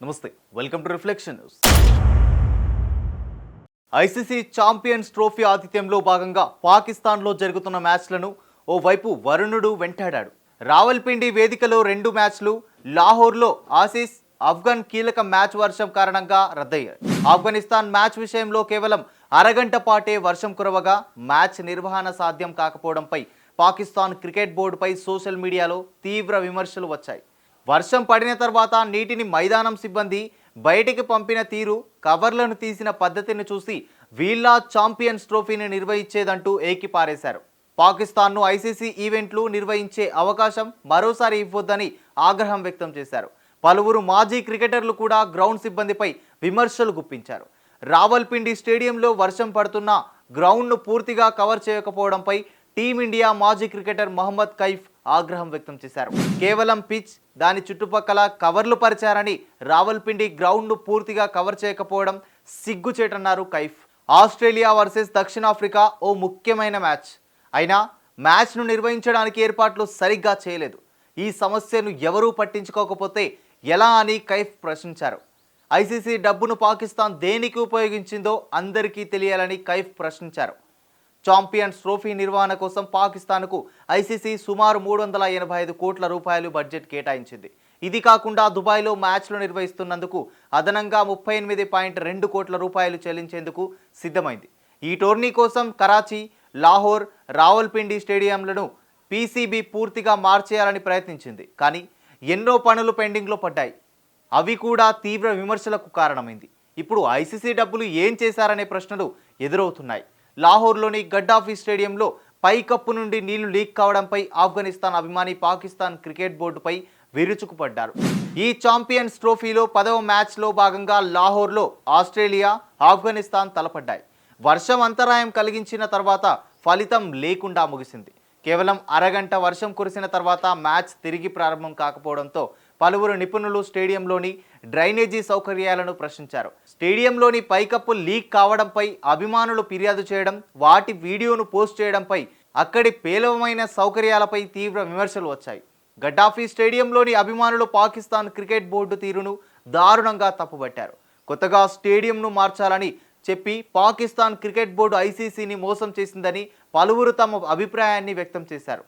నమస్తే welcome to reflection news. ICC champions trophy ఆతిథ్యంలో భాగంగా పాకిస్తాన్లో జరుగుతున్న మ్యాచ్లను ఓవైపు వరుణుడు వెంటాడాడు. రావల్పిండి వేదికలో 2 మ్యాచ్లు, లాహోర్లో ఆసీస్ ఆఫ్ఘన్ కీలక మ్యాచ్ వర్షం కారణంగా రద్దయ్యాయి. ఆఫ్ఘనిస్తాన్ మ్యాచ్ విషయంలో కేవలం అరగంట పాటే వర్షం కురవగా మ్యాచ్ నిర్వహణ సాధ్యం కాకపోవడంపై పాకిస్తాన్ క్రికెట్ బోర్డుపై సోషల్ మీడియాలో తీవ్ర విమర్శలు వచ్చాయి. వర్షం పడిన తర్వాత నీటిని మైదానం సిబ్బంది బయటికి పంపిన తీరు, కవర్లను తీసిన పద్ధతిని చూసి వీళ్ళ ఛాంపియన్స్ ట్రోఫీని నిర్వహించేదంటూ ఏకిపారేశారు. పాకిస్తాన్ను ఐసీసీ ఈవెంట్లు నిర్వహించే అవకాశం మరోసారి ఇవ్వొద్దని ఆగ్రహం వ్యక్తం చేశారు. పలువురు మాజీ క్రికెటర్లు కూడా గ్రౌండ్ సిబ్బందిపై విమర్శలు గుప్పించారు. రావల్పిండి స్టేడియంలో వర్షం పడుతున్న గ్రౌండ్ను పూర్తిగా కవర్ చేయకపోవడంపై టీమిండియా మాజీ క్రికెటర్ మహమ్మద్ కైఫ్ ఆగ్రహం వ్యక్తం చేశారు. కేవలం పిచ్, దాని చుట్టుపక్కల కవర్లు పరిచారని, రావల్పిండి గ్రౌండ్ను పూర్తిగా కవర్ చేయకపోవడం సిగ్గుచేటన్నారు కైఫ్. ఆస్ట్రేలియా వర్సెస్ దక్షిణాఫ్రికా ఓ ముఖ్యమైన మ్యాచ్ అయినా మ్యాచ్ను నిర్వహించడానికి ఏర్పాట్లు సరిగ్గా చేయలేదు. ఈ సమస్యను ఎవరూ పట్టించుకోకపోతే ఎలా అని కైఫ్ ప్రశ్నించారు. ఐసీసీ డబ్బును పాకిస్తాన్ దేనికి ఉపయోగించిందో అందరికీ తెలియాలని కైఫ్ ప్రశ్నించారు. ఛాంపియన్స్ ట్రోఫీ నిర్వహణ కోసం పాకిస్తాన్కు ఐసీసీ సుమారు 385 కోట్ల రూపాయలు బడ్జెట్ కేటాయించింది. ఇది కాకుండా దుబాయ్లో మ్యాచ్లు నిర్వహిస్తున్నందుకు అదనంగా 38.2 కోట్ల రూపాయలు చెల్లించేందుకు సిద్ధమైంది. ఈ టోర్నీ కోసం కరాచీ, లాహోర్, రావల్పిండి స్టేడియంలను పీసీబీ పూర్తిగా మార్చేయాలని ప్రయత్నించింది. కానీ ఎన్నో పనులు పెండింగ్లో పడ్డాయి. అవి కూడా తీవ్ర విమర్శలకు కారణమైంది. ఇప్పుడు ఐసీసీ డబ్బులు ఏం చేశారనే ప్రశ్నలు ఎదురవుతున్నాయి. లాహోర్లోని గడ్డాఫీ స్టేడియంలో పైకప్పు నుండి నీళ్లు లీక్ కావడంపై ఆఫ్ఘనిస్తాన్ అభిమాని పాకిస్తాన్ క్రికెట్ బోర్డుపై విరుచుకుపడ్డారు. ఈ ఛాంపియన్స్ ట్రోఫీలో 10వ మ్యాచ్లో భాగంగా లాహోర్లో ఆస్ట్రేలియా, ఆఫ్ఘనిస్తాన్ తలపడ్డాయి. వర్షం అంతరాయం కలిగించిన తర్వాత ఫలితం లేకుండా ముగిసింది. కేవలం అరగంట వర్షం కురిసిన తర్వాత మ్యాచ్ తిరిగి ప్రారంభం కాకపోవడంతో పలువురు నిపుణులు స్టేడియంలోని డ్రైనేజీ సౌకర్యాలను ప్రశ్నించారు. స్టేడియంలోని పైకప్పు లీక్ కావడంపై అభిమానులు ఫిర్యాదు చేయడం, వాటి వీడియోను పోస్ట్ చేయడంపై అక్కడి పేలవమైన సౌకర్యాలపై తీవ్ర విమర్శలు వచ్చాయి. గడ్డాఫీ స్టేడియంలోని అభిమానులు పాకిస్తాన్ క్రికెట్ బోర్డు తీరును దారుణంగా తప్పుబట్టారు. కొత్తగా స్టేడియంను మార్చాలని చెప్పి పాకిస్తాన్ క్రికెట్ బోర్డు ఐసీసీని మోసం చేసిందని పలువురు తమ అభిప్రాయాన్ని వ్యక్తం చేశారు.